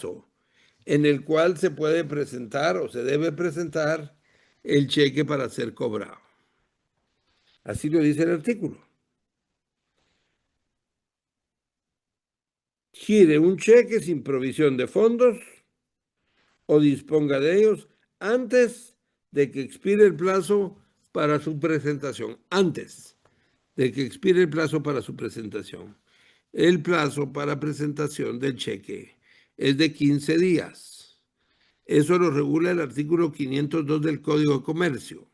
plazo en el cual se puede presentar o se debe presentar el cheque para ser cobrado. Así lo dice el artículo. Gire un cheque sin provisión de fondos o disponga de ellos antes de que expire el plazo para su presentación. Antes de que expire el plazo para su presentación. El plazo para presentación del cheque es de 15 días. Eso lo regula el artículo 502 del Código de Comercio.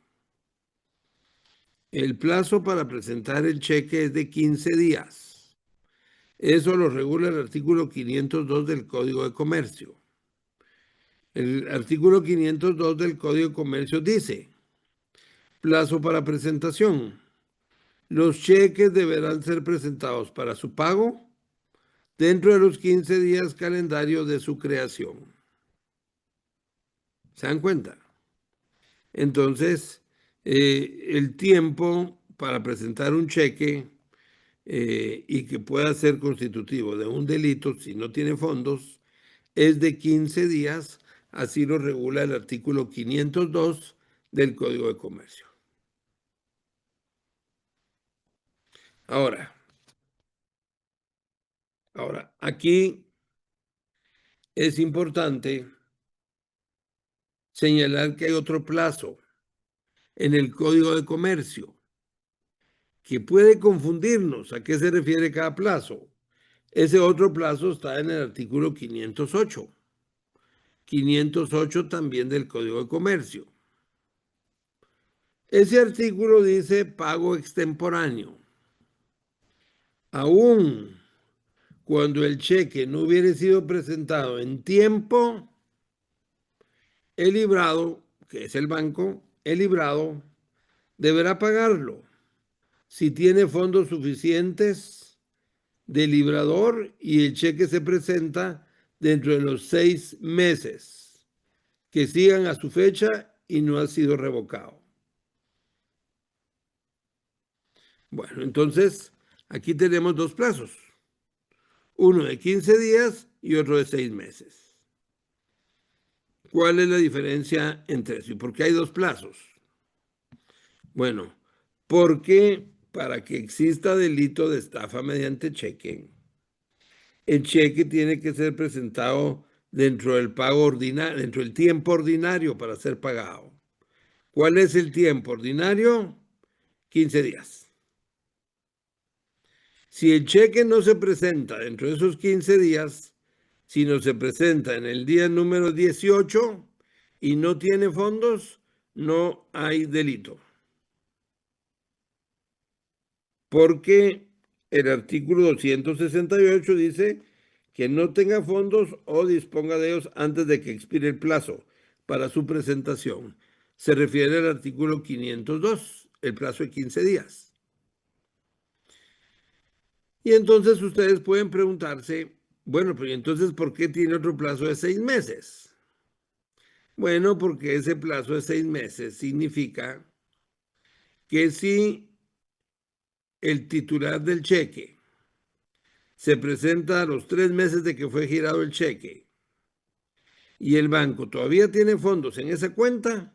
El plazo para presentar el cheque es de 15 días. Eso lo regula el artículo 502 del Código de Comercio. El artículo 502 del Código de Comercio dice, plazo para presentación. Los cheques deberán ser presentados para su pago dentro de los 15 días calendario de su creación. ¿Se dan cuenta? Entonces, el tiempo para presentar un cheque y que pueda ser constitutivo de un delito si no tiene fondos es de 15 días, así lo regula el artículo 502 del Código de Comercio. Ahora, aquí es importante señalar que hay otro plazo en el Código de Comercio que puede confundirnos a qué se refiere cada plazo. Ese otro plazo está en el artículo 508. 508 también del Código de Comercio. Ese artículo dice pago extemporáneo. Aún cuando el cheque no hubiere sido presentado en tiempo, el librado, que es el banco, el librado deberá pagarlo si tiene fondos suficientes del librador y el cheque se presenta dentro de los 6 meses que sigan a su fecha y no ha sido revocado. Bueno, entonces aquí tenemos dos plazos, uno de 15 días y otro de 6 meses. ¿Cuál es la diferencia entre eso? ¿Y por qué hay dos plazos? Bueno, porque para que exista delito de estafa mediante cheque, el cheque tiene que ser presentado dentro del pago ordinario, dentro del tiempo ordinario para ser pagado. ¿Cuál es el tiempo ordinario? 15 días. Si el cheque no se presenta dentro de esos 15 días, sino se presenta en el día número 18 y no tiene fondos, no hay delito. Porque el artículo 268 dice que no tenga fondos o disponga de ellos antes de que expire el plazo para su presentación. Se refiere al artículo 502, el plazo de 15 días. Y entonces ustedes pueden preguntarse, bueno, pero entonces ¿por qué tiene otro plazo de 6 meses? Bueno, porque ese plazo de 6 meses significa que si el titular del cheque se presenta a los 3 meses de que fue girado el cheque y el banco todavía tiene fondos en esa cuenta,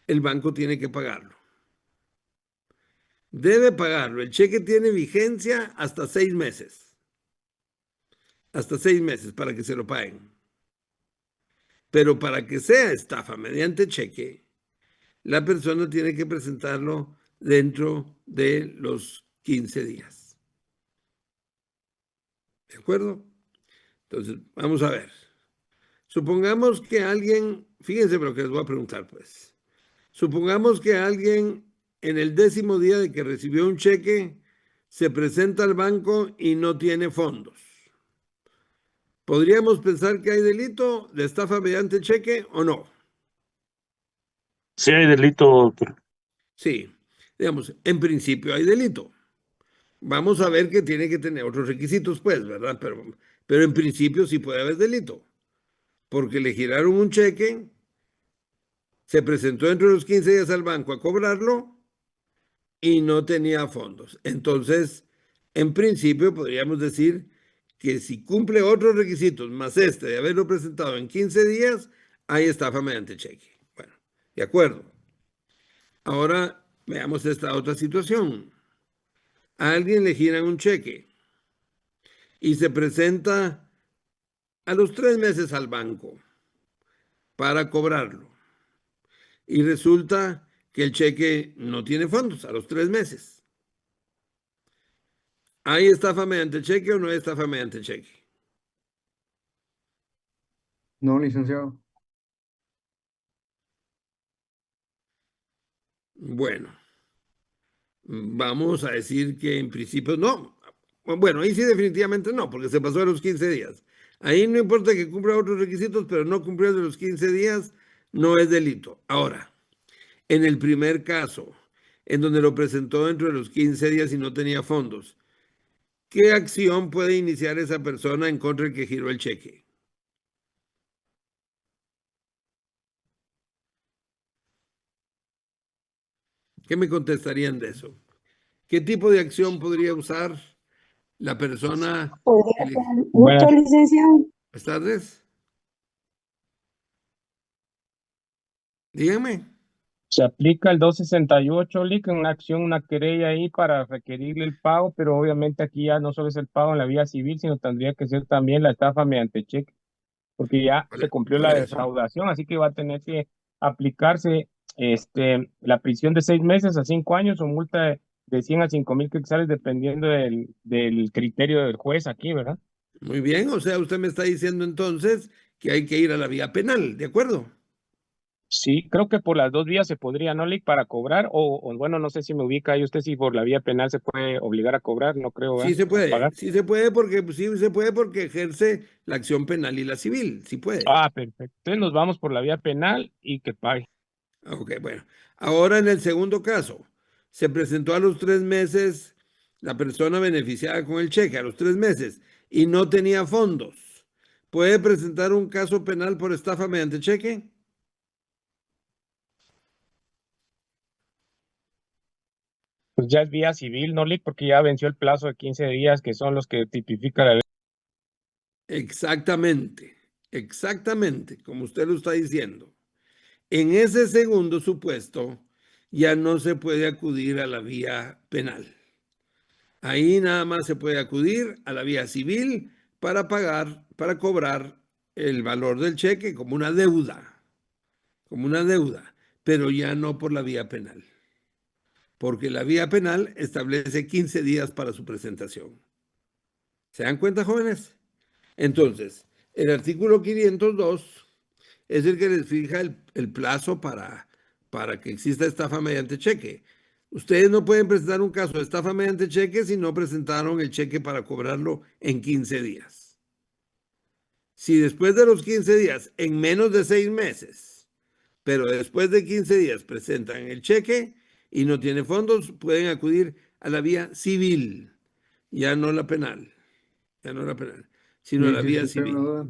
el banco tiene que pagarlo. Debe pagarlo. El cheque tiene vigencia hasta 6 meses. Hasta 6 meses para que se lo paguen. Pero para que sea estafa mediante cheque, la persona tiene que presentarlo dentro de los 15 días. ¿De acuerdo? Entonces, vamos a ver. Supongamos que alguien, fíjense lo que les voy a preguntar, pues. Supongamos que alguien en el 10º día de que recibió un cheque se presenta al banco y no tiene fondos. ¿Podríamos pensar que hay delito de estafa mediante cheque o no? Sí hay delito, doctor. Sí, digamos, en principio hay delito. Vamos a ver que tiene que tener otros requisitos, pues, ¿verdad? Pero en principio sí puede haber delito, porque le giraron un cheque, se presentó dentro de los 15 días al banco a cobrarlo y no tenía fondos. Entonces, en principio podríamos decir que si cumple otros requisitos más este de haberlo presentado en 15 días, hay estafa mediante cheque. Bueno, de acuerdo. Ahora veamos esta otra situación. A alguien le giran un cheque y se presenta a los 3 meses al banco para cobrarlo. Y resulta que el cheque no tiene fondos a los 3 meses. ¿Hay estafa mediante cheque o no hay estafa mediante cheque? No, licenciado. Bueno, vamos a decir que en principio no. Bueno, ahí sí definitivamente no, porque se pasó a los 15 días. Ahí no importa que cumpla otros requisitos, pero no cumplir de los 15 días no es delito. Ahora, en el primer caso, en donde lo presentó dentro de los 15 días y no tenía fondos, ¿qué acción puede iniciar esa persona en contra del que giró el cheque? ¿Qué me contestarían de eso? ¿Qué tipo de acción podría usar la persona? Podría que ser mucho, Buenas, licenciado. Buenas tardes. Dígame. Se aplica el 268, Lic, en una acción, una querella ahí para requerirle el pago, pero obviamente aquí ya no solo es el pago en la vía civil, sino tendría que ser también la estafa mediante cheque, porque ya se cumplió Por la eso. defraudación, así que va a tener que aplicarse la prisión de 6 meses a 5 años o multa de 100 a 5,000 quetzales, dependiendo del criterio del juez aquí, ¿verdad? Muy bien, o sea, usted me está diciendo entonces que hay que ir a la vía penal, ¿de acuerdo? Sí, creo que por las dos vías se podría, ¿no, Lic? Para cobrar, o bueno, no sé si me ubica ahí usted si por la vía penal se puede obligar a cobrar, no creo, ¿verdad? A pagar. Sí se puede porque pues, sí se puede porque ejerce la acción penal y la civil, sí puede. Ah, perfecto. Entonces nos vamos por la vía penal y que pague. Ok, bueno. Ahora en el segundo caso, se presentó a los 3 meses la persona beneficiada con el cheque, a los 3 meses, y no tenía fondos. ¿Puede presentar un caso penal por estafa mediante cheque? Pues ya es vía civil, ¿no, Lic? Porque ya venció el plazo de 15 días, que son los que tipifica la ley. Exactamente, exactamente, como usted lo está diciendo. En ese segundo supuesto, ya no se puede acudir a la vía penal. Ahí nada más se puede acudir a la vía civil para pagar, para cobrar el valor del cheque como una deuda, pero ya no por la vía penal, porque la vía penal establece 15 días para su presentación. ¿Se dan cuenta, jóvenes? Entonces, el artículo 502 es el que les fija el plazo para que exista estafa mediante cheque. Ustedes no pueden presentar un caso de estafa mediante cheque si no presentaron el cheque para cobrarlo en 15 días. Si después de los 15 días, en menos de 6 meses, pero después de 15 días presentan el cheque y no tiene fondos, pueden acudir a la vía civil, ya no la penal, ya no la penal, sino la vía Disculpe una civil. duda.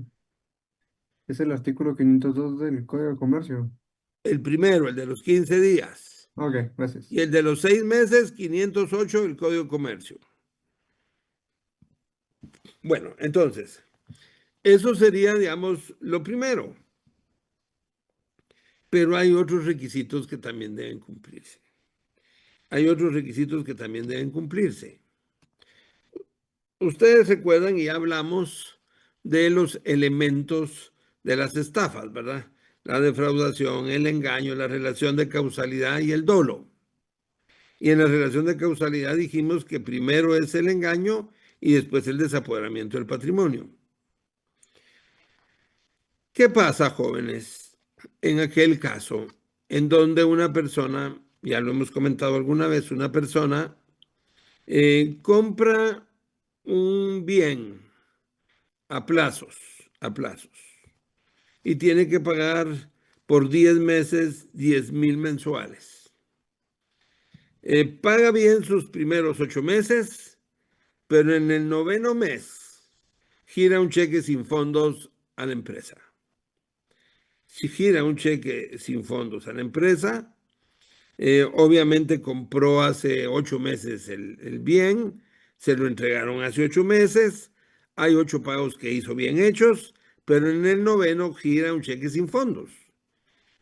Es el artículo 502 del Código de Comercio. El primero, el de los 15 días. Ok, gracias. Y el de los 6 meses, 508 del Código de Comercio. Bueno, entonces, eso sería, digamos, lo primero. Pero hay otros requisitos que también deben cumplirse. Hay otros requisitos que también deben cumplirse. Ustedes recuerdan y hablamos de los elementos de las estafas, ¿verdad? La defraudación, el engaño, la relación de causalidad y el dolo. Y en la relación de causalidad dijimos que primero es el engaño y después el desapoderamiento del patrimonio. ¿Qué pasa, jóvenes, en aquel caso en donde una persona, ya lo hemos comentado alguna vez, una persona compra un bien a plazos, y tiene que pagar por 10 meses 10,000 mensuales? Paga bien sus primeros 8 meses, pero en el noveno mes gira un cheque sin fondos a la empresa. Si gira un cheque sin fondos a la empresa, obviamente compró hace 8 meses el bien, se lo entregaron hace 8 meses, hay 8 pagos que hizo bien hechos, pero en el 9º gira un cheque sin fondos.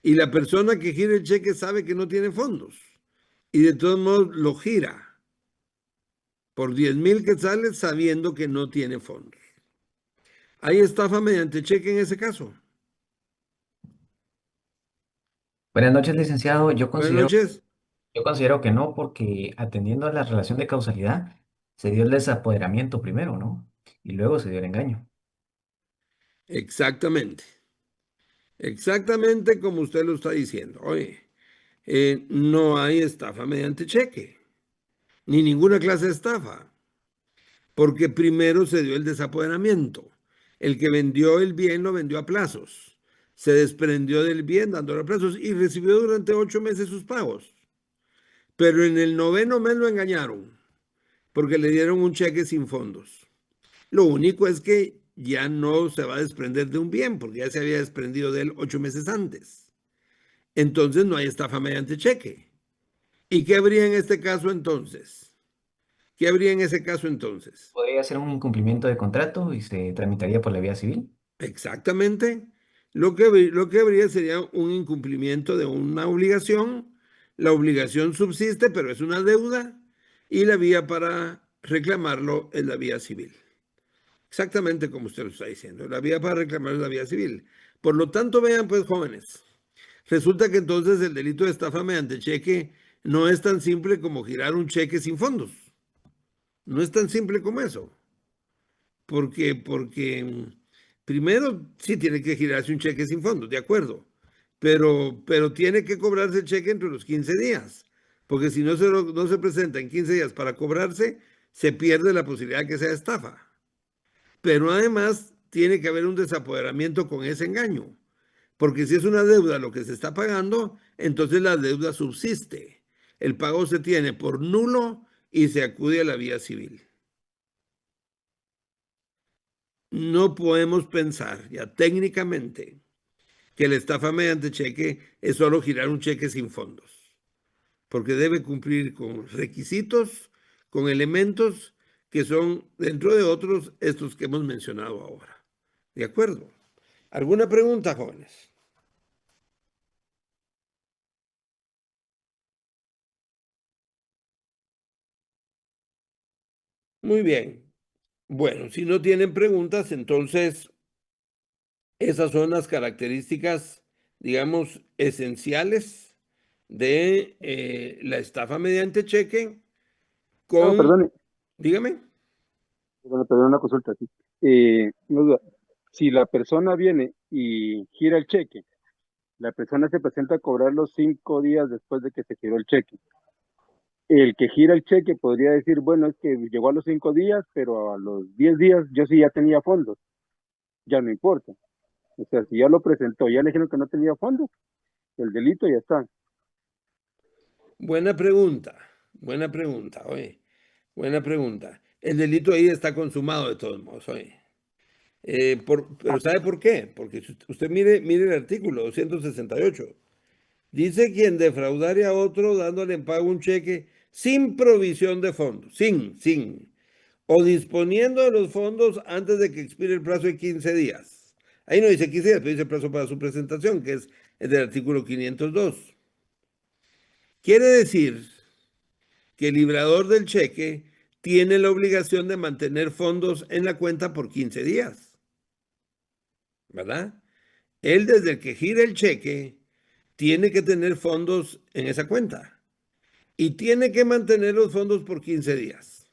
Y la persona que gira el cheque sabe que no tiene fondos. Y de todos modos lo gira por 10,000 quetzales sabiendo que no tiene fondos. ¿Hay estafa mediante cheque en ese caso? Buenas noches, licenciado. Buenas noches. Yo considero que no, porque atendiendo a la relación de causalidad, se dio el desapoderamiento primero, ¿no? Y luego se dio el engaño. Exactamente. Exactamente como usted lo está diciendo. Oye, no hay estafa mediante cheque, ni ninguna clase de estafa, porque primero se dio el desapoderamiento. El que vendió el bien lo vendió a plazos. Se desprendió del bien dándolo a plazos y recibió durante 8 meses sus pagos. Pero en el 9º mes lo engañaron porque le dieron un cheque sin fondos. Lo único es que ya no se va a desprender de un bien porque ya se había desprendido de él 8 meses antes. Entonces no hay estafa mediante cheque. ¿Y qué habría en este caso entonces? ¿Qué habría en ese caso entonces? Podría ser un incumplimiento de contrato y se tramitaría por la vía civil. Exactamente. Lo que habría sería un incumplimiento de una obligación. La obligación subsiste, pero es una deuda. Y la vía para reclamarlo es la vía civil. Exactamente como usted lo está diciendo. La vía para reclamar es la vía civil. Por lo tanto, vean pues, jóvenes, resulta que entonces el delito de estafa mediante cheque no es tan simple como girar un cheque sin fondos. No es tan simple como eso. Porque primero sí tiene que girarse un cheque sin fondos, de acuerdo. Pero tiene que cobrarse el cheque entre los 15 días. Porque si no se presenta en 15 días para cobrarse, se pierde la posibilidad de que sea estafa. Pero además tiene que haber un desapoderamiento con ese engaño. Porque si es una deuda lo que se está pagando, entonces la deuda subsiste. El pago se tiene por nulo y se acude a la vía civil. No podemos pensar ya técnicamente que la estafa mediante cheque es solo girar un cheque sin fondos, porque debe cumplir con requisitos, con elementos que son, dentro de otros, estos que hemos mencionado ahora. ¿De acuerdo? ¿Alguna pregunta, jóvenes? Muy bien. Bueno, si no tienen preguntas, entonces esas son las características, digamos, esenciales de la estafa mediante cheque No, con, perdone, dígame. perdone una consulta. Sí. Una duda. Si la persona viene y gira el cheque, la persona se presenta a cobrar los 5 días después de que se giró el cheque. El que gira el cheque podría decir, bueno, es que llegó a los 5 días, pero a los 10 días yo sí ya tenía fondos, ya no importa. O sea, si ya lo presentó, ya le dijeron que no tenía fondos, el delito ya está. Buena pregunta, oye, buena pregunta. El delito ahí está consumado de todos modos, oye. Pero ¿sabe por qué? Porque si usted mire el artículo 268. Dice quien defraudare a otro dándole en pago un cheque sin provisión de fondos, o disponiendo de los fondos antes de que expire el plazo de 15 días. Ahí no dice 15 días, pero dice el plazo para su presentación, que es el del artículo 502. Quiere decir que el librador del cheque tiene la obligación de mantener fondos en la cuenta por 15 días, ¿verdad? Él desde el que gira el cheque tiene que tener fondos en esa cuenta y tiene que mantener los fondos por 15 días.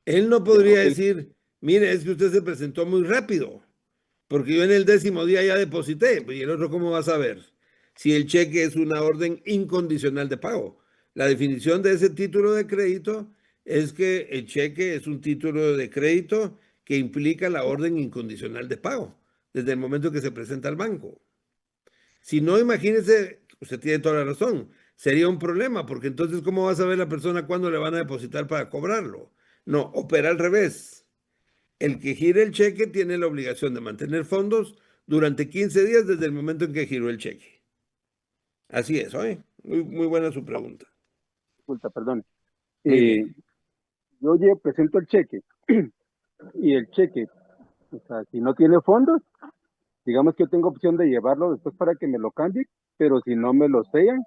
Él no Ya, podría ok. decir, mire, es que usted se presentó muy rápido, porque yo en el 10º día ya deposité, y el otro cómo va a saber si el cheque es una orden incondicional de pago. La definición de ese título de crédito es que el cheque es un título de crédito que implica la orden incondicional de pago desde el momento que se presenta al banco. Si no, imagínese, usted tiene toda la razón, sería un problema, porque entonces, ¿cómo va a saber la persona cuándo le van a depositar para cobrarlo? No, opera al revés. El que gire el cheque tiene la obligación de mantener fondos durante 15 días desde el momento en que giró el cheque. Así es, ¿oye? Muy buena su pregunta. Disculpa, perdón. Muy bien. Yo presento el cheque y el cheque, o sea, si no tiene fondos, digamos que yo tengo opción de llevarlo después para que me lo cambien, pero si no me lo sellan,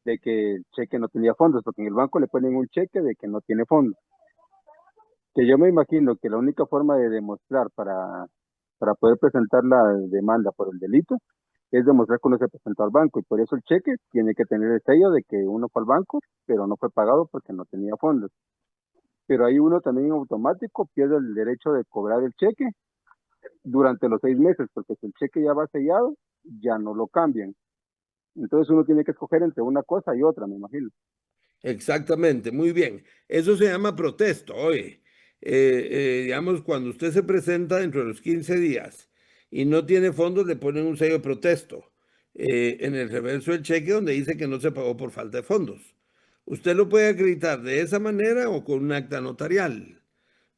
de que el cheque no tenía fondos, porque en el banco le ponen un cheque de que no tiene fondos. Que yo me imagino que la única forma de demostrar para poder presentar la demanda por el delito es demostrar que uno se presentó al banco y por eso el cheque tiene que tener el sello de que uno fue al banco, pero no fue pagado porque no tenía fondos. Pero ahí uno también en automático pierde el derecho de cobrar el cheque durante los 6 meses, porque si el cheque ya va sellado, ya no lo cambian. Entonces uno tiene que escoger entre una cosa y otra, me imagino. Exactamente, muy bien. Eso se llama protesto, oye. Digamos, cuando usted se presenta dentro de los 15 días y no tiene fondos, le ponen un sello de protesto en el reverso del cheque donde dice que no se pagó por falta de fondos. Usted lo puede acreditar de esa manera o con un acta notarial.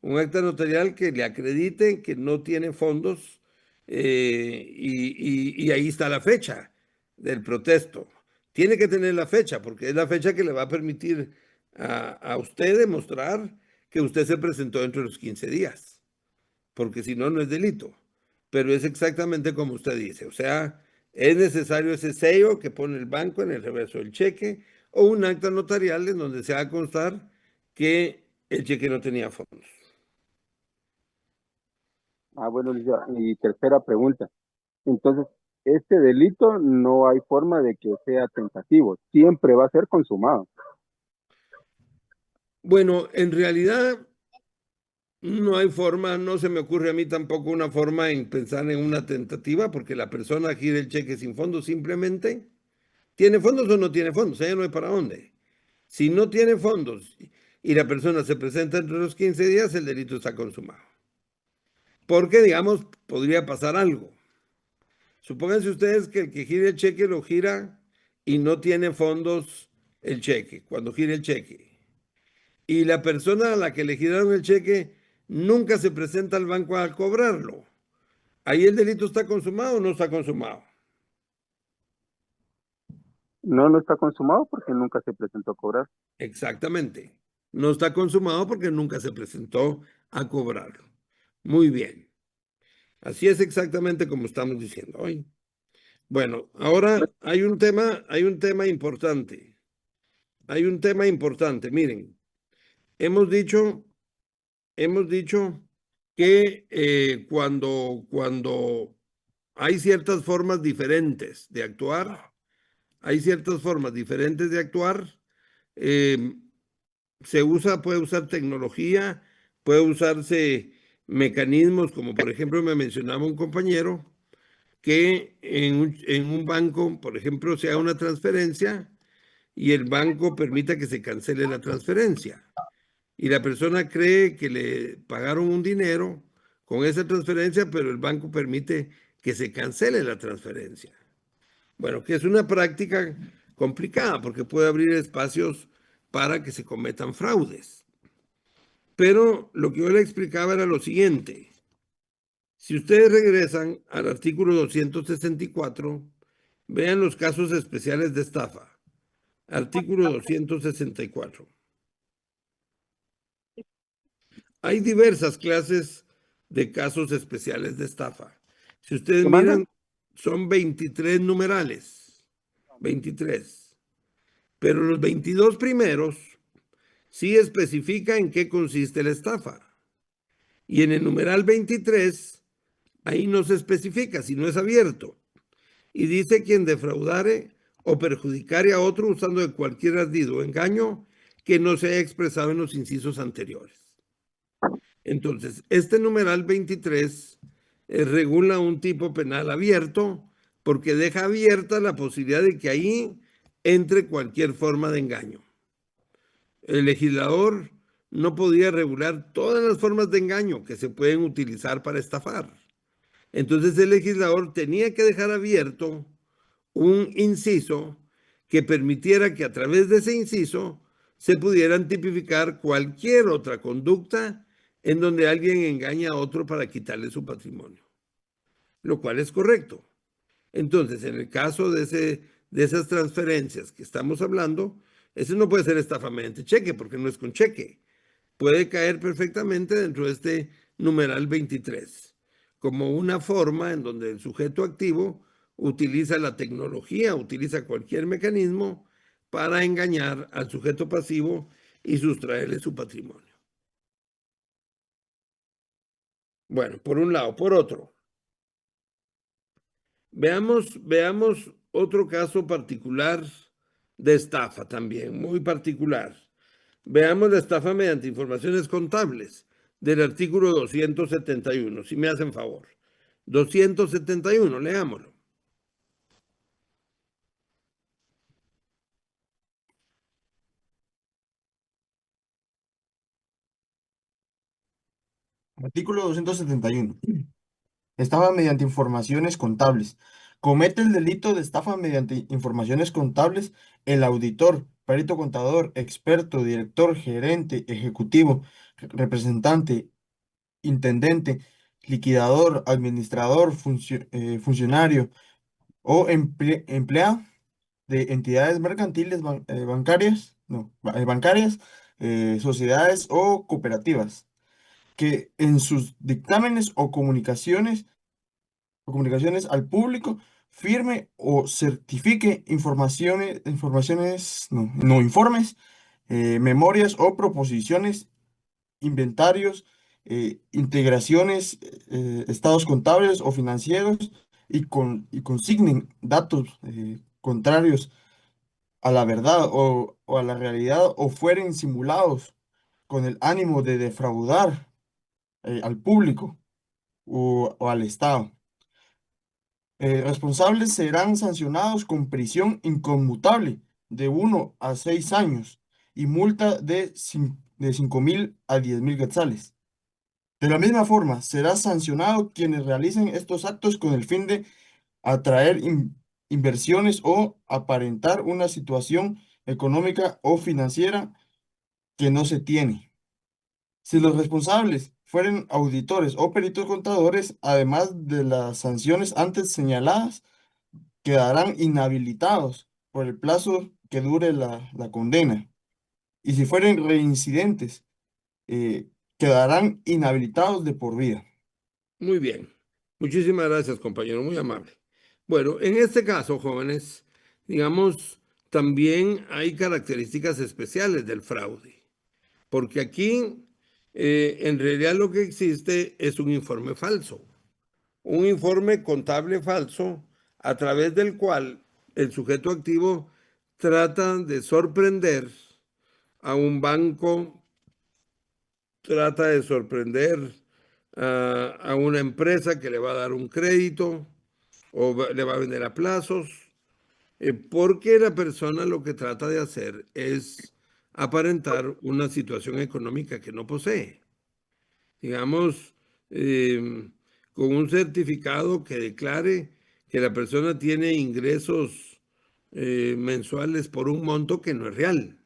Un acta notarial que le acredite que no tiene fondos y ahí está la fecha del protesto. Tiene que tener la fecha porque es la fecha que le va a permitir a usted demostrar que usted se presentó dentro de los 15 días, porque si no, no es delito. Pero es exactamente como usted dice, o sea, es necesario ese sello que pone el banco en el reverso del cheque o un acta notarial en donde se va a constar que el cheque no tenía fondos. Ah, bueno, licenciado. Y tercera pregunta. Entonces, este delito no hay forma de que sea tentativo, siempre va a ser consumado. Bueno, en realidad no hay forma, no se me ocurre a mí tampoco una forma en pensar en una tentativa, porque la persona gira el cheque sin fondos simplemente, ¿tiene fondos o no tiene fondos? Ella no hay para dónde. Si no tiene fondos y la persona se presenta entre los 15 días, el delito está consumado. Porque, digamos, podría pasar algo. Supónganse ustedes que el que gira el cheque lo gira y no tiene fondos el cheque, cuando gira el cheque. Y la persona a la que le giraron el cheque nunca se presenta al banco a cobrarlo. ¿Ahí el delito está consumado o no está consumado? No, no está consumado porque nunca se presentó a cobrar. Exactamente. No está consumado porque nunca se presentó a cobrarlo. Muy bien. Así es exactamente como estamos diciendo hoy. Bueno, ahora hay un tema importante. Hay un tema importante. Miren, hemos dicho que cuando hay ciertas formas diferentes de actuar, eh, puede usar tecnología, puede usarse mecanismos como por ejemplo me mencionaba un compañero que en un banco, por ejemplo, se haga una transferencia y el banco permita que se cancele la transferencia. Y la persona cree que le pagaron un dinero con esa transferencia, pero el banco permite que se cancele la transferencia. Bueno, que es una práctica complicada porque puede abrir espacios para que se cometan fraudes. Pero lo que yo le explicaba era lo siguiente. Si ustedes regresan al artículo 264, vean los casos especiales de estafa. Artículo 264. Hay diversas clases de casos especiales de estafa. Si ustedes ¿Qué manda? miran, son 23 numerales. 23. Pero los 22 primeros sí especifica en qué consiste la estafa. Y en el numeral 23, ahí no se especifica, sino es abierto. Y dice quien defraudare o perjudicare a otro usando de cualquier ardido o engaño que no se haya expresado en los incisos anteriores. Entonces, este numeral 23 regula un tipo penal abierto porque deja abierta la posibilidad de que ahí entre cualquier forma de engaño. El legislador no podía regular todas las formas de engaño que se pueden utilizar para estafar. Entonces el legislador tenía que dejar abierto un inciso que permitiera que a través de ese inciso se pudieran tipificar cualquier otra conducta en donde alguien engaña a otro para quitarle su patrimonio, lo cual es correcto. Entonces, en el caso de esas transferencias que estamos hablando, ese no puede ser estafa mediante cheque porque no es con cheque. Puede caer perfectamente dentro de este numeral 23, como una forma en donde el sujeto activo utiliza la tecnología, utiliza cualquier mecanismo para engañar al sujeto pasivo y sustraerle su patrimonio. Bueno, por un lado. Por otro, veamos otro caso particular de estafa también, muy particular. Veamos la estafa mediante informaciones contables del artículo 271, si me hacen favor. 271, leámoslo. Artículo 271. Estafa mediante informaciones contables. Comete el delito de estafa mediante informaciones contables el auditor, perito contador, experto, director, gerente, ejecutivo, representante, intendente, liquidador, administrador, funcionario o empleado de entidades mercantiles bancarias, no, bancarias, sociedades o cooperativas, que en sus dictámenes o comunicaciones al público firme o certifique informes, memorias o proposiciones, inventarios, integraciones, estados contables o financieros y consignen datos contrarios a la verdad o a la realidad o fueren simulados con el ánimo de defraudar al público o al Estado. Responsables serán sancionados con prisión inconmutable de 1 a 6 años y multa de 5.000 a 10.000 quetzales. De la misma forma, será sancionado quienes realicen estos actos con el fin de atraer inversiones o aparentar una situación económica o financiera que no se tiene. Si los responsables fueren auditores o peritos contadores, además de las sanciones antes señaladas, quedarán inhabilitados por el plazo que dure la condena. Y si fueren reincidentes, quedarán inhabilitados de por vida. Muy bien. Muchísimas gracias, compañero, muy amable. Bueno, en este caso, jóvenes, digamos, también hay características especiales del fraude, porque aquí en realidad lo que existe es un informe falso, un informe contable falso a través del cual el sujeto activo trata de sorprender a un banco, trata de sorprender a una empresa que le va a dar un crédito o le va a vender a plazos, porque la persona lo que trata de hacer es aparentar una situación económica que no posee. Digamos, con un certificado que declare que la persona tiene ingresos mensuales por un monto que no es real,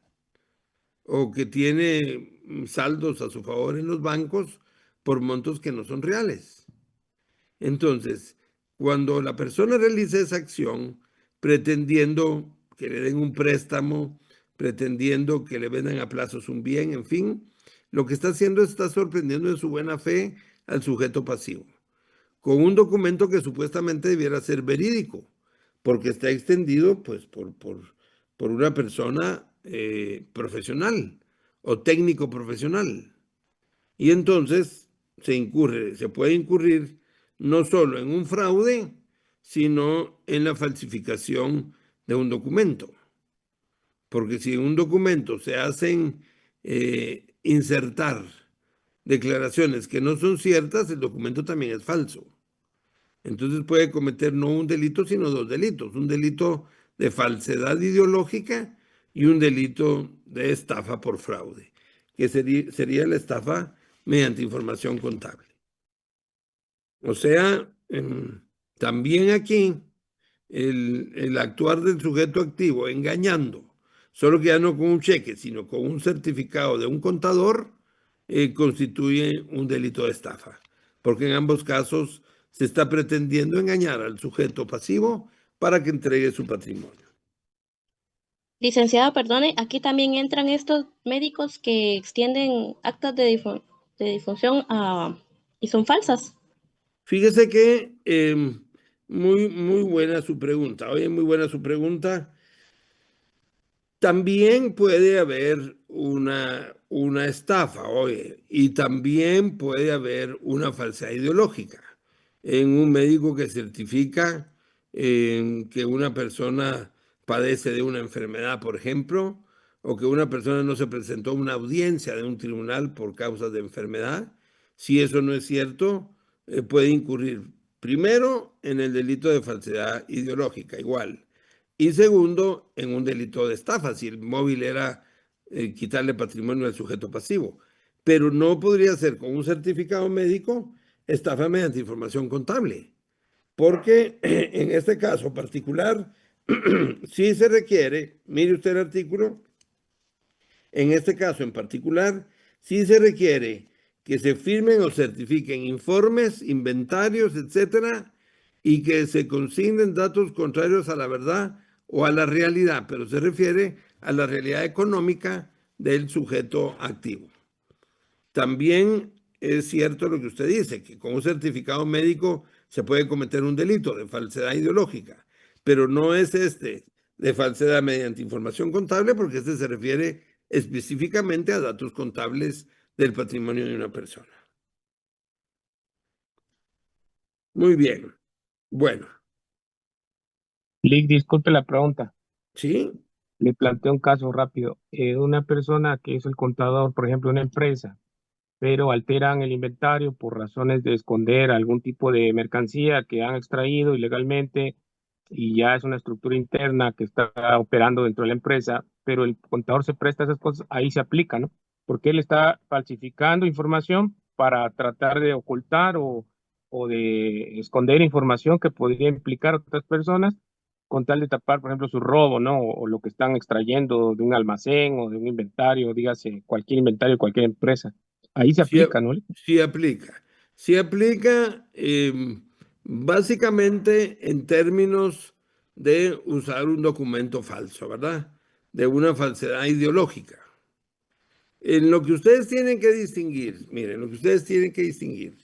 o que tiene saldos a su favor en los bancos por montos que no son reales. Entonces, cuando la persona realiza esa acción pretendiendo que le den un préstamo, pretendiendo que le vendan a plazos un bien, en fin, lo que está haciendo es está sorprendiendo de su buena fe al sujeto pasivo, con un documento que supuestamente debiera ser verídico, porque está extendido pues, por una persona profesional o técnico profesional. Y entonces se puede incurrir no solo en un fraude, sino en la falsificación de un documento. Porque si en un documento se hacen insertar declaraciones que no son ciertas, el documento también es falso. Entonces puede cometer no un delito, sino dos delitos. Un delito de falsedad ideológica y un delito de estafa por fraude, que sería la estafa mediante información contable. O sea, también aquí el actuar del sujeto activo engañando, solo que ya no con un cheque, sino con un certificado de un contador, constituye un delito de estafa, porque en ambos casos se está pretendiendo engañar al sujeto pasivo para que entregue su patrimonio. Licenciada, perdone, aquí también entran estos médicos que extienden actas de difunción a y son falsas. Fíjese que muy buena su pregunta. Oye, muy buena su pregunta. También puede haber una estafa, oye, y también puede haber una falsedad ideológica en un médico que certifica que una persona padece de una enfermedad, por ejemplo, o que una persona no se presentó a una audiencia de un tribunal por causa de enfermedad. Si eso no es cierto, puede incurrir primero en el delito de falsedad ideológica, igual. Y segundo, en un delito de estafa, si el móvil era quitarle patrimonio al sujeto pasivo. Pero no podría ser con un certificado médico estafa mediante información contable. Porque en este caso particular, sí se requiere, mire usted el artículo, en este caso en particular, sí se requiere que se firmen o certifiquen informes, inventarios, etcétera, y que se consignen datos contrarios a la verdad o a la realidad, pero se refiere a la realidad económica del sujeto activo. También es cierto lo que usted dice, que con un certificado médico se puede cometer un delito de falsedad ideológica, pero no es este de falsedad mediante información contable, porque este se refiere específicamente a datos contables del patrimonio de una persona. Muy bien. Bueno, Lick, disculpe la pregunta. ¿sí? Le planteo un caso rápido. Una persona que es el contador, por ejemplo, de una empresa, pero alteran el inventario por razones de esconder algún tipo de mercancía que han extraído ilegalmente y ya es una estructura interna que está operando dentro de la empresa, pero el contador se presta a esas cosas, ahí se aplica, ¿no? Porque él está falsificando información para tratar de ocultar o de esconder información que podría implicar a otras personas con tal de tapar, por ejemplo, su robo, ¿no? O lo que están extrayendo de un almacén o de un inventario, dígase, cualquier inventario de cualquier empresa. Ahí se Sí, aplica, ¿no? sí aplica. Sí aplica básicamente en términos de usar un documento falso, ¿verdad? De una falsedad ideológica. En lo que ustedes tienen que distinguir, miren, lo que ustedes tienen que distinguir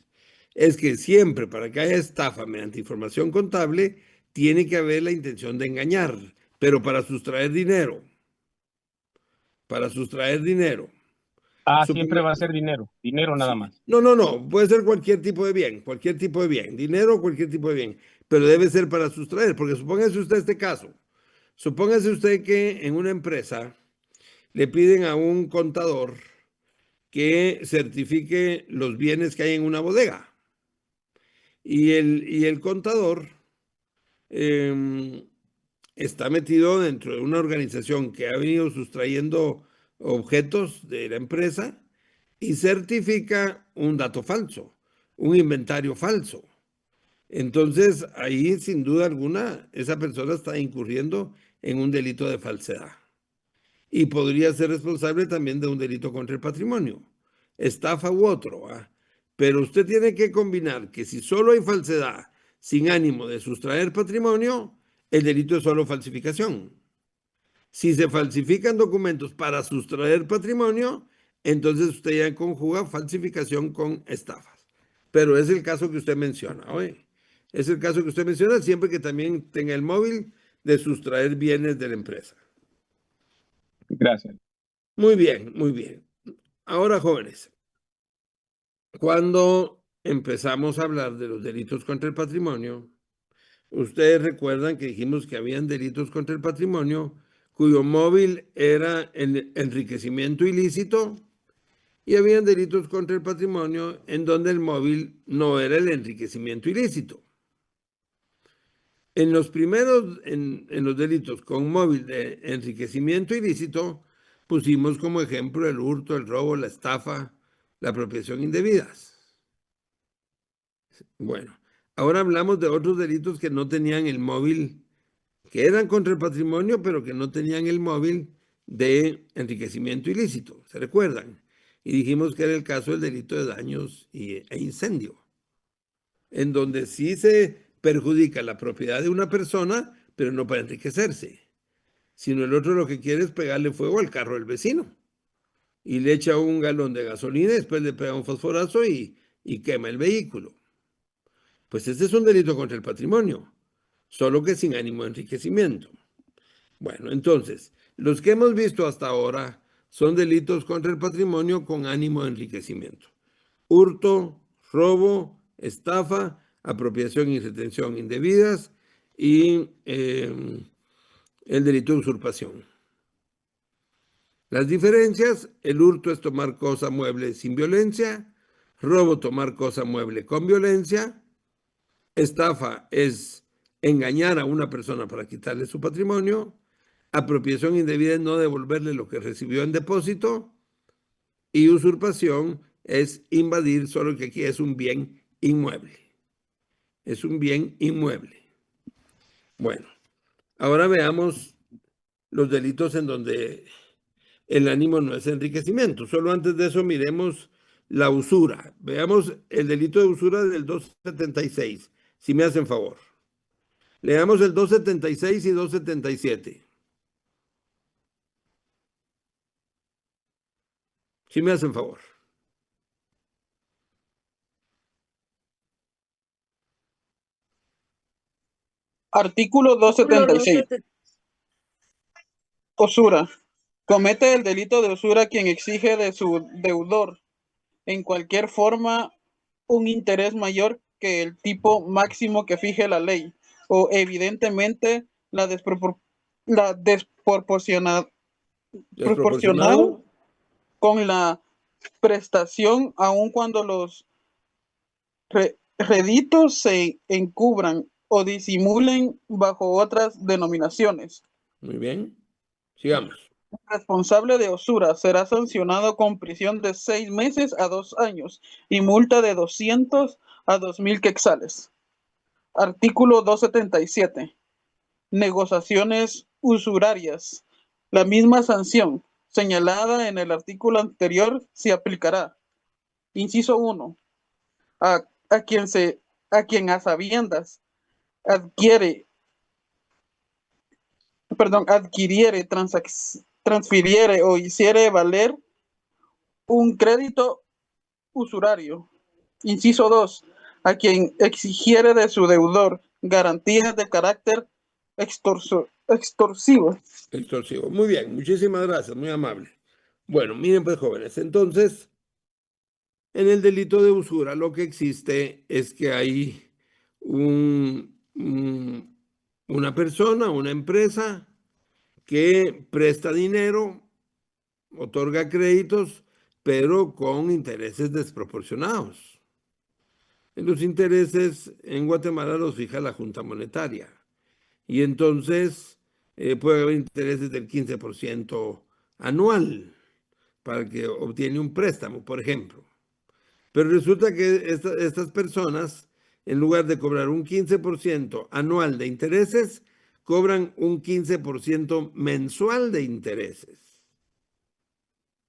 es que siempre para que haya estafa mediante información contable, tiene que haber la intención de engañar, pero para sustraer dinero. Para sustraer dinero. Ah, siempre Suponga- va a ser dinero, dinero nada sí. más. No, puede ser cualquier tipo de bien, cualquier tipo de bien, dinero o cualquier tipo de bien, pero debe ser para sustraer, porque supóngase usted este caso. Supóngase usted que en una empresa le piden a un contador que certifique los bienes que hay en una bodega. Y el contador está metido dentro de una organización que ha venido sustrayendo objetos de la empresa y certifica un dato falso, un inventario falso. Entonces, ahí sin duda alguna, esa persona está incurriendo en un delito de falsedad y podría ser responsable también de un delito contra el patrimonio, estafa u otro. Pero usted tiene que combinar que si solo hay falsedad sin ánimo de sustraer patrimonio, el delito es solo falsificación. Si se falsifican documentos para sustraer patrimonio, entonces usted ya conjuga falsificación con estafas. Pero es el caso que usted menciona, oye. Es el caso que usted menciona siempre que también tenga el móvil de sustraer bienes de la empresa. Gracias. Muy bien, muy bien. Ahora, jóvenes, cuando empezamos a hablar de los delitos contra el patrimonio, ustedes recuerdan que dijimos que habían delitos contra el patrimonio cuyo móvil era el enriquecimiento ilícito y habían delitos contra el patrimonio en donde el móvil no era el enriquecimiento ilícito. En los primeros, en los delitos con móvil de enriquecimiento ilícito, pusimos como ejemplo el hurto, el robo, la estafa, la apropiación indebidas. Bueno, ahora hablamos de otros delitos que no tenían el móvil, que eran contra el patrimonio, pero que no tenían el móvil de enriquecimiento ilícito, ¿se recuerdan? Y dijimos que era el caso del delito de daños e incendio, en donde sí se perjudica la propiedad de una persona, pero no para enriquecerse, sino el otro lo que quiere es pegarle fuego al carro del vecino y le echa un galón de gasolina y después le pega un fosforazo y y quema el vehículo. Pues ese es un delito contra el patrimonio, solo que sin ánimo de enriquecimiento. Bueno, entonces, los que hemos visto hasta ahora son delitos contra el patrimonio con ánimo de enriquecimiento. Hurto, robo, estafa, apropiación y retención indebidas y el delito de usurpación. Las diferencias: el hurto es tomar cosa mueble sin violencia, robo tomar cosa mueble con violencia, estafa es engañar a una persona para quitarle su patrimonio, apropiación indebida es no devolverle lo que recibió en depósito, y usurpación es invadir, solo que aquí es un bien inmueble. Es un bien inmueble. Bueno, ahora veamos los delitos en donde el ánimo no es enriquecimiento. Solo antes de eso miremos la usura. Veamos el delito de usura del 276, si me hacen favor. Leamos el 276 y 277. Si me hacen favor. Artículo 276. Usura. Comete el delito de usura quien exige de su deudor en cualquier forma un interés mayor que el tipo máximo que fije la ley, o evidentemente la desproporcionado con la prestación, aun cuando los réditos se encubran o disimulen bajo otras denominaciones. Muy bien. Sigamos. El responsable de usura será sancionado con prisión de 6 meses a 2 años y multa de 200 a 2.000 quetzales. Artículo 277. Negociaciones usurarias. La misma sanción señalada en el artículo anterior se aplicará. Inciso 1. A quien a sabiendas adquiriere, transfiriere o hiciere valer un crédito usurario. Inciso 2. A quien exigiere de su deudor garantías de carácter extorsivo. Extorsivo. Muy bien, muchísimas gracias, muy amable. Bueno, miren pues, jóvenes, entonces, en el delito de usura lo que existe es que hay una persona, una empresa que presta dinero, otorga créditos, pero con intereses desproporcionados. Los intereses en Guatemala los fija la Junta Monetaria. Y entonces puede haber intereses del 15% anual para el que obtiene un préstamo, por ejemplo. Pero resulta que estas personas, en lugar de cobrar un 15% anual de intereses, cobran un 15% mensual de intereses.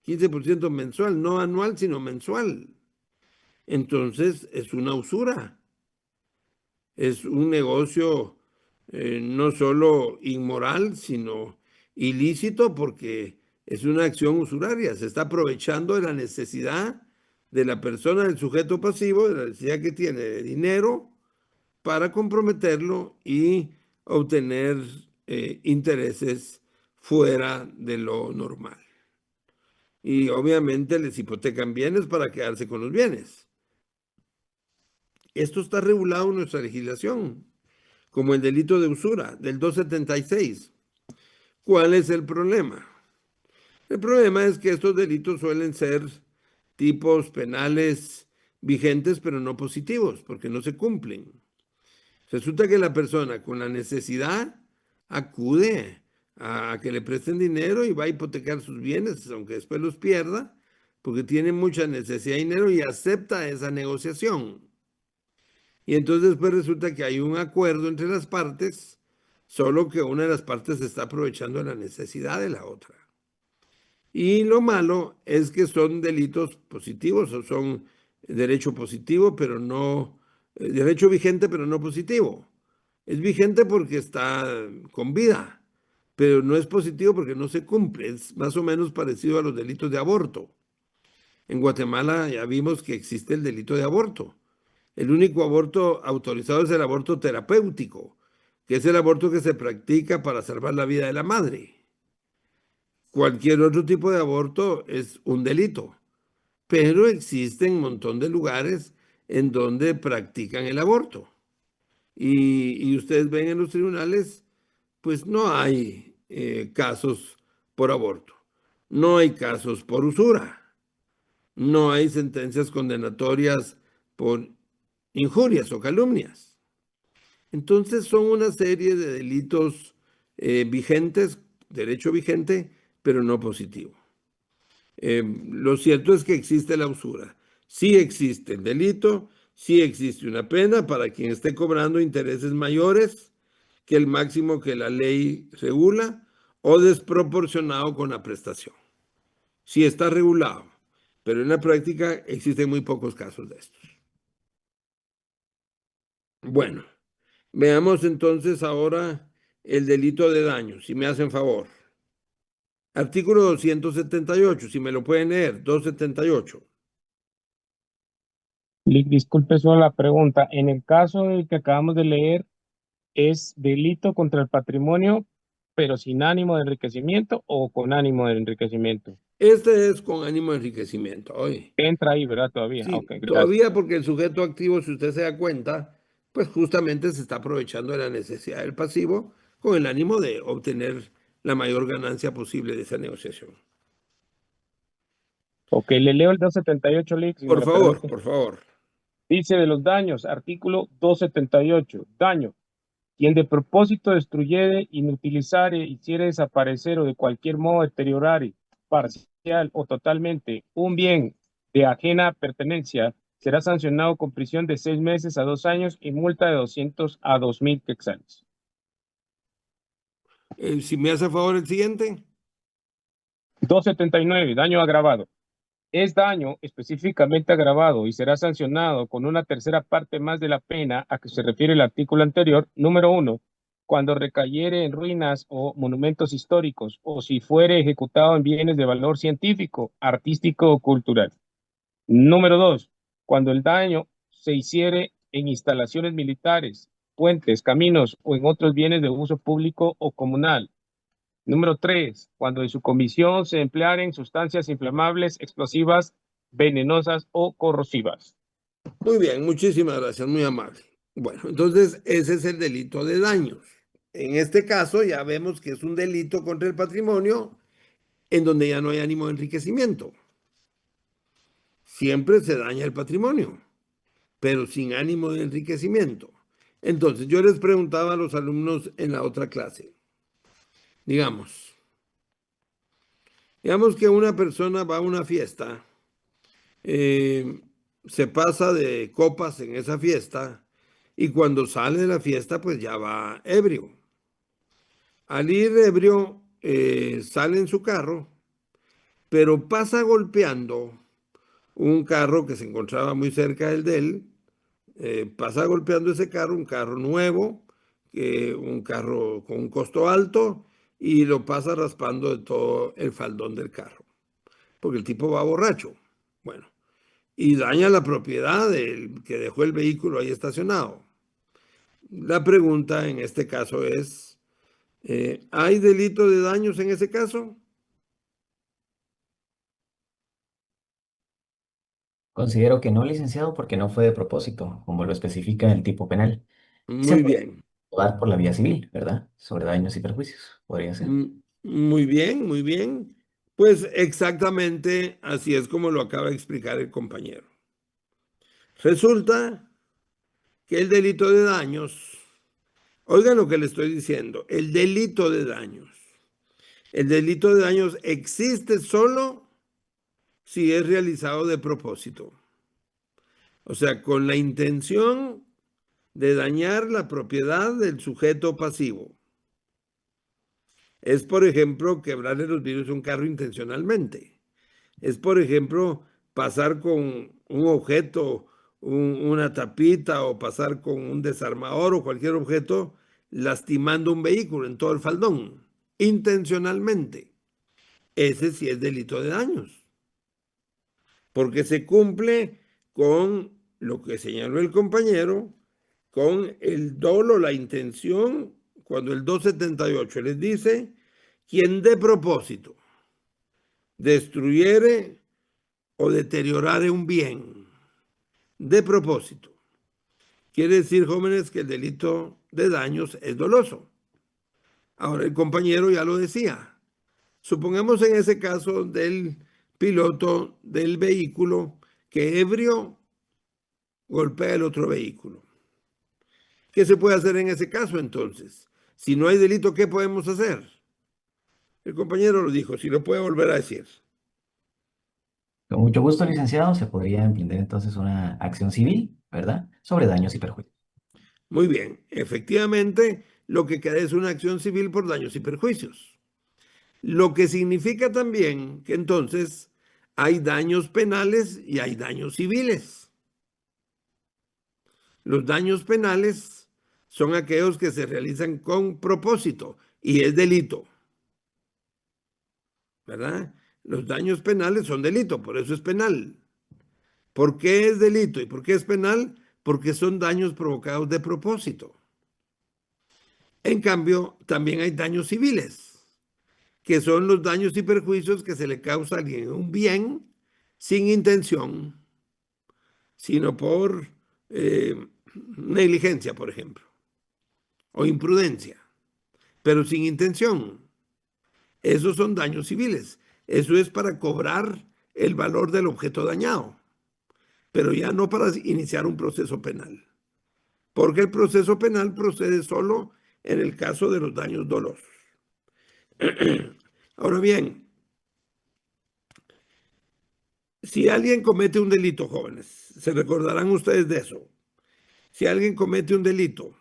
15% mensual, no anual, sino mensual. Entonces es una usura. Es un negocio no solo inmoral, sino ilícito, porque es una acción usuraria. Se está aprovechando de la necesidad de la persona, del sujeto pasivo, de la necesidad que tiene de dinero, para comprometerlo y obtener intereses fuera de lo normal. Y obviamente les hipotecan bienes para quedarse con los bienes. Esto está regulado en nuestra legislación, como el delito de usura del 276. ¿Cuál es el problema? El problema es que estos delitos suelen ser tipos penales vigentes, pero no positivos, porque no se cumplen. Resulta que la persona con la necesidad acude a que le presten dinero y va a hipotecar sus bienes, aunque después los pierda, porque tiene mucha necesidad de dinero, y acepta esa negociación. Y entonces después resulta que hay un acuerdo entre las partes, solo que una de las partes se está aprovechando de la necesidad de la otra. Y lo malo es que son delitos positivos, o son derecho positivo, pero no, derecho vigente, pero no positivo. Es vigente porque está con vida, pero no es positivo porque no se cumple. Es más o menos parecido a los delitos de aborto. En Guatemala ya vimos que existe el delito de aborto. El único aborto autorizado es el aborto terapéutico, que es el aborto que se practica para salvar la vida de la madre. Cualquier otro tipo de aborto es un delito, pero existen un montón de lugares en donde practican el aborto. Y ustedes ven en los tribunales, pues no hay casos por aborto, no hay casos por usura, no hay sentencias condenatorias por injurias o calumnias. Entonces son una serie de delitos vigentes, derecho vigente, pero no positivo. Lo cierto es que existe la usura. Sí existe el delito, sí existe una pena para quien esté cobrando intereses mayores que el máximo que la ley regula o desproporcionado con la prestación. Sí está regulado, pero en la práctica existen muy pocos casos de estos. Bueno, veamos entonces ahora el delito de daño, si me hacen favor. Artículo 278, si me lo pueden leer, 278. Disculpe solo la pregunta. En el caso del que acabamos de leer, ¿es delito contra el patrimonio, pero sin ánimo de enriquecimiento o con ánimo de enriquecimiento? Este es con ánimo de enriquecimiento. Oye, Entra ahí, ¿verdad? Todavía. sí, Ok, gracias. todavía porque el sujeto activo, si usted se da cuenta, pues justamente se está aprovechando de la necesidad del pasivo con el ánimo de obtener la mayor ganancia posible de esa negociación. Ok, le leo el 278, Lick, si me Por lo favor, permite. por favor. Dice de los daños, artículo 278. Daño. Quien de propósito destruyere, inutilizare, hiciere desaparecer o de cualquier modo deteriorare, parcial o totalmente, un bien de ajena pertenencia, será sancionado con prisión de 6 meses a 2 años y multa de 200 a 2.000 quetzales. Si me hace favor el siguiente. 279. Daño agravado. Es daño específicamente agravado y será sancionado con una tercera parte más de la pena a que se refiere el artículo anterior, número 1, cuando recayere en ruinas o monumentos históricos o si fuere ejecutado en bienes de valor científico, artístico o cultural. Número 2, cuando el daño se hiciere en instalaciones militares, puentes, caminos o en otros bienes de uso público o comunal. Número 3, cuando en su comisión se emplearen sustancias inflamables, explosivas, venenosas o corrosivas. Muy bien, muchísimas gracias, muy amable. Bueno, entonces ese es el delito de daños. En este caso ya vemos que es un delito contra el patrimonio en donde ya no hay ánimo de enriquecimiento. Siempre se daña el patrimonio, pero sin ánimo de enriquecimiento. Entonces, yo les preguntaba a los alumnos en la otra clase, digamos que una persona va a una fiesta, se pasa de copas en esa fiesta y cuando sale de la fiesta, pues ya va ebrio. Al ir ebrio, sale en su carro, pero pasa golpeando un carro que se encontraba muy cerca del de él, pasa golpeando ese carro, un carro nuevo, un carro con un costo alto, y lo pasa raspando de todo el faldón del carro, porque el tipo va borracho. Bueno, y daña la propiedad del que dejó el vehículo ahí estacionado. La pregunta en este caso es, ¿hay delito de daños en ese caso? Considero que no, licenciado, porque no fue de propósito, como lo especifica el tipo penal. Se Muy puede bien. actuar por la vía civil, ¿verdad? Sobre daños y perjuicios, podría ser. Muy bien, muy bien. Pues exactamente así es como lo acaba de explicar el compañero. Resulta que el delito de daños, oigan lo que le estoy diciendo, el delito de daños existe solo si es realizado de propósito. O sea, con la intención de dañar la propiedad del sujeto pasivo. Es, por ejemplo, quebrarle los vidrios a un carro intencionalmente. Es, por ejemplo, pasar con un objeto, una tapita o pasar con un desarmador o cualquier objeto lastimando un vehículo en todo el faldón, intencionalmente. Ese sí es delito de daños. porque se cumple con lo que señaló el compañero, con el dolo, la intención, cuando el 278 les dice, quien de propósito destruyere o deteriorare un bien, de propósito. Quiere decir, jóvenes, que el delito de daños es doloso. Ahora, el compañero ya lo decía. Supongamos en ese caso del piloto del vehículo que ebrio golpea el otro vehículo. ¿Qué se puede hacer en ese caso entonces? Si no hay delito, ¿qué podemos hacer? El compañero lo dijo, si lo puede volver a decir. Con mucho gusto, licenciado, se podría emprender entonces una acción civil, ¿verdad? Sobre daños y perjuicios. Muy bien, efectivamente, lo que queda es una acción civil por daños y perjuicios. Lo que significa también que entonces hay daños penales y hay daños civiles. Los daños penales son aquellos que se realizan con propósito y es delito, ¿verdad? Los daños penales son delito, por eso es penal. ¿Por qué es delito y por qué es penal? Porque son daños provocados de propósito. En cambio, también hay daños civiles, que son los daños y perjuicios que se le causa a alguien un bien sin intención, sino por negligencia, por ejemplo, o imprudencia, pero sin intención. Esos son daños civiles. Eso es para cobrar el valor del objeto dañado, pero ya no para iniciar un proceso penal, porque el proceso penal procede solo en el caso de los daños dolosos. Ahora bien, si alguien comete un delito, jóvenes, se recordarán ustedes de eso. Si alguien comete un delito,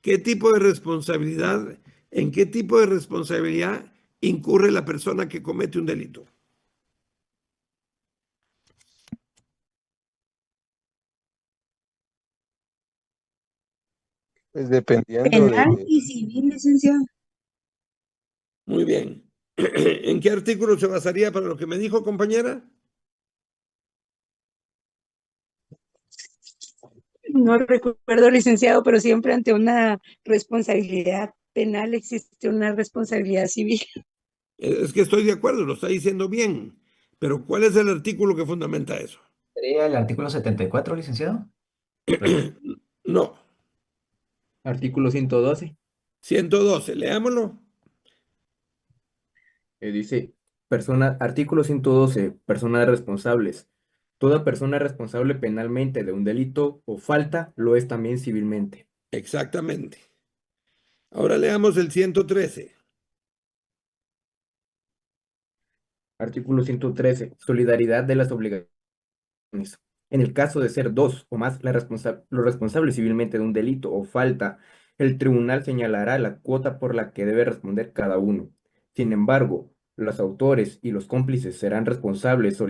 ¿qué tipo de responsabilidad, en qué tipo de responsabilidad incurre la persona que comete un delito? Pues dependiendo Penal de, y civil, licenciado. Muy bien. ¿En qué artículo se basaría para lo que me dijo, compañera? No recuerdo, licenciado, pero siempre ante una responsabilidad penal existe una responsabilidad civil. Es que estoy de acuerdo, lo está diciendo bien, pero ¿cuál es el artículo que fundamenta eso? ¿Sería el artículo 74, licenciado? Perdón. No, Artículo 112, 112, leámoslo. dice, artículo 112, personas responsables. Toda persona responsable penalmente de un delito o falta lo es también civilmente. Exactamente. Ahora leamos el 113. Artículo 113, solidaridad de las obligaciones. En el caso de ser dos o más los responsables civilmente de un delito o falta, el tribunal señalará la cuota por la que debe responder cada uno. Sin embargo, los autores y los cómplices serán responsables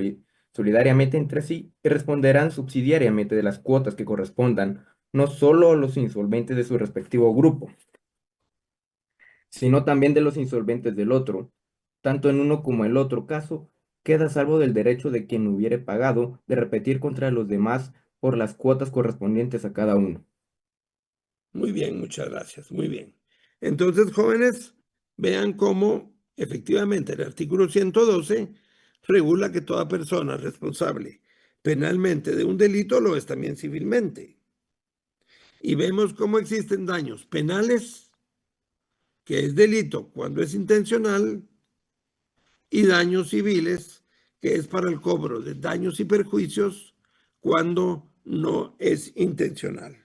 solidariamente entre sí y responderán subsidiariamente de las cuotas que correspondan, no solo a los insolventes de su respectivo grupo, sino también de los insolventes del otro. Tanto en uno como en el otro caso, queda a salvo del derecho de quien hubiere pagado de repetir contra los demás por las cuotas correspondientes a cada uno. Muy bien, muchas gracias. Muy bien. Entonces, jóvenes, vean cómo efectivamente el artículo 112 regula que toda persona responsable penalmente de un delito lo es también civilmente. Y vemos cómo existen daños penales, que es delito cuando es intencional, y daños civiles, que es para el cobro de daños y perjuicios cuando no es intencional.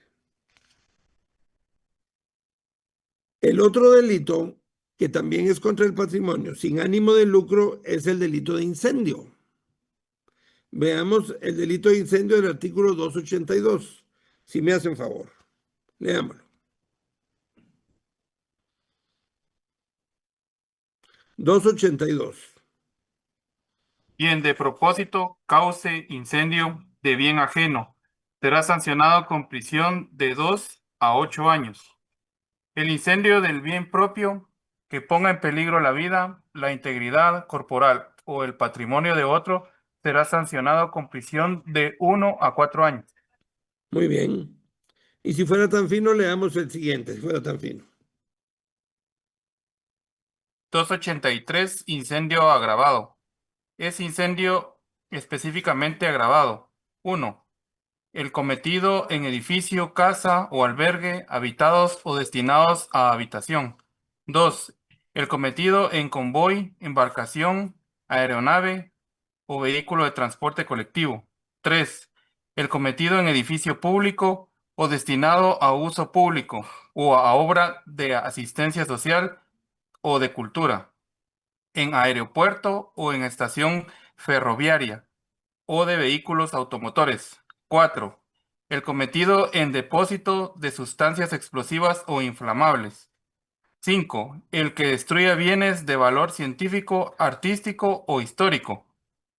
El otro delito, que también es contra el patrimonio sin ánimo de lucro, es el delito de incendio. Veamos el delito de incendio del artículo 282. Si me hacen favor, leámoslo. 282. Quien de propósito cause incendio de bien ajeno será sancionado con prisión de 2 a 8 años. El incendio del bien propio que ponga en peligro la vida, la integridad corporal o el patrimonio de otro será sancionado con prisión de 1 a 4 años. Muy bien. Y si fuera tan fino, leamos el siguiente, si fuera tan fino. 283, incendio agravado. Es incendio específicamente agravado. 1. El cometido en edificio, casa o albergue habitados o destinados a habitación. 2. El cometido en convoy, embarcación, aeronave o vehículo de transporte colectivo. 3. El cometido en edificio público o destinado a uso público o a obra de asistencia social o de cultura, en aeropuerto o en estación ferroviaria o de vehículos automotores. 4. El cometido en depósito de sustancias explosivas o inflamables. 5. El que destruya bienes de valor científico, artístico o histórico.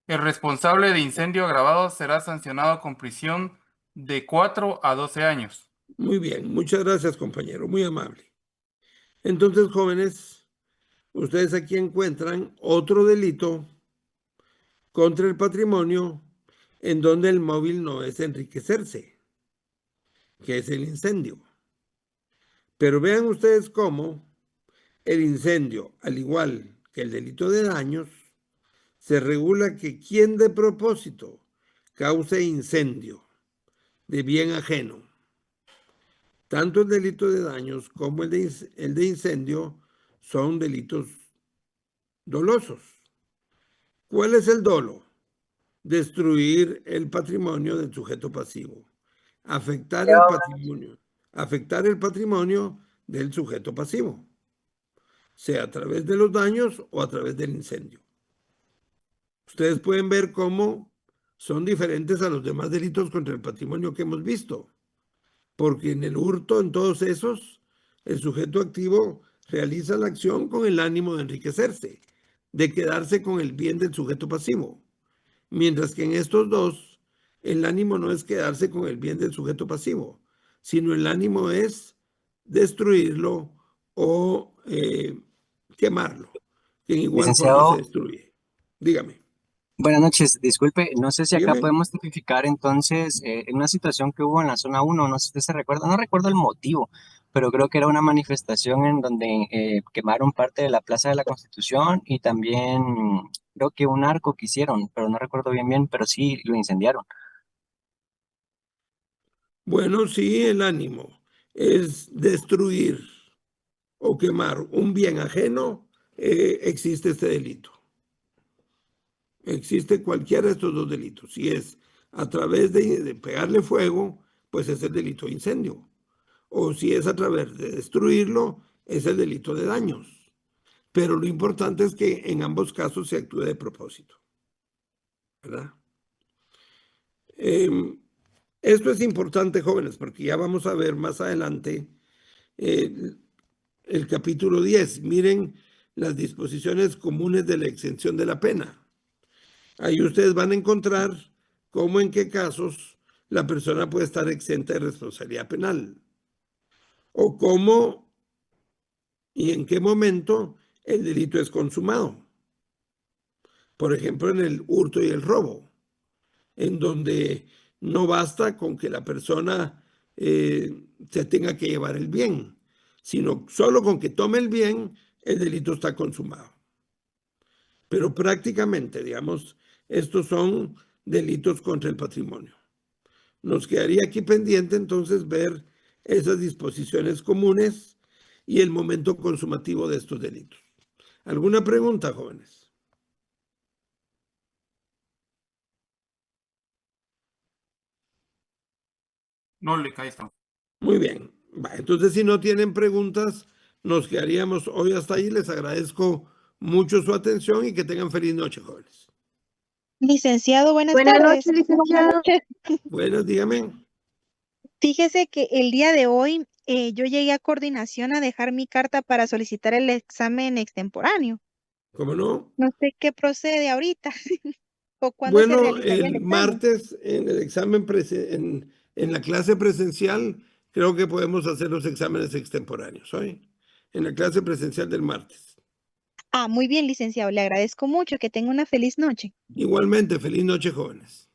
El responsable de incendio agravado será sancionado con prisión de 4 a 12 años. Muy bien, muchas gracias, compañero, muy amable. Entonces, jóvenes, ustedes aquí encuentran otro delito contra el patrimonio en donde el móvil no es enriquecerse, que es el incendio. Pero vean ustedes cómo el incendio, al igual que el delito de daños, se regula que quien de propósito cause incendio de bien ajeno, tanto el delito de daños como el de incendio son delitos dolosos. ¿Cuál es el dolo? Destruir el patrimonio del sujeto pasivo. Afectar el patrimonio del sujeto pasivo, sea a través de los daños o a través del incendio. Ustedes pueden ver cómo son diferentes a los demás delitos contra el patrimonio que hemos visto, porque en el hurto, en todos esos, el sujeto activo realiza la acción con el ánimo de enriquecerse, de quedarse con el bien del sujeto pasivo. Mientras que en estos dos, el ánimo no es quedarse con el bien del sujeto pasivo, sino el ánimo es destruirlo o quemarlo, que en igual forma se Licenciado, destruye. Dígame. buenas noches. Disculpe, no sé si acá Dígame. podemos tipificar entonces en una situación que hubo en la zona 1, no sé si usted se recuerda, no recuerdo el motivo, pero creo que era una manifestación en donde quemaron parte de la Plaza de la Constitución y también creo que un arco que hicieron, pero no recuerdo bien, pero sí lo incendiaron. Bueno, sí, el ánimo es destruir o quemar un bien ajeno, existe este delito. Existe cualquiera de estos dos delitos. Si es a través de pegarle fuego, pues es el delito de incendio. O si es a través de destruirlo, es el delito de daños. Pero lo importante es que en ambos casos se actúe de propósito, ¿verdad? Esto es importante, jóvenes, porque ya vamos a ver más adelante el capítulo 10. Miren las disposiciones comunes de la exención de la pena. Ahí ustedes van a encontrar cómo, en qué casos la persona puede estar exenta de responsabilidad penal, o cómo y en qué momento el delito es consumado. Por ejemplo, en el hurto y el robo, en donde no basta con que la persona se tenga que llevar el bien, sino solo con que tome el bien, el delito está consumado. Pero prácticamente, digamos, estos son delitos contra el patrimonio. Nos quedaría aquí pendiente entonces ver esas disposiciones comunes y el momento consumativo de estos delitos. ¿Alguna pregunta, jóvenes? No le cae. Muy bien. Entonces, si no tienen preguntas, nos quedaríamos hoy hasta ahí. Les agradezco mucho su atención y que tengan feliz noche, jóvenes. Licenciado, buenas Buenas tardes. noches, licenciado. Buenas, dígame. Fíjese que el día de hoy yo llegué a coordinación a dejar mi carta para solicitar el examen extemporáneo. ¿Cómo no? No sé qué procede ahorita o cuándo se Bueno, realizaría el el examen. martes en el examen en la clase presencial, creo que podemos hacer los exámenes extemporáneos, ¿oye? En la clase presencial del martes. Ah, muy bien, licenciado. Le agradezco mucho. Que tenga una feliz noche. Igualmente, feliz noche, jóvenes.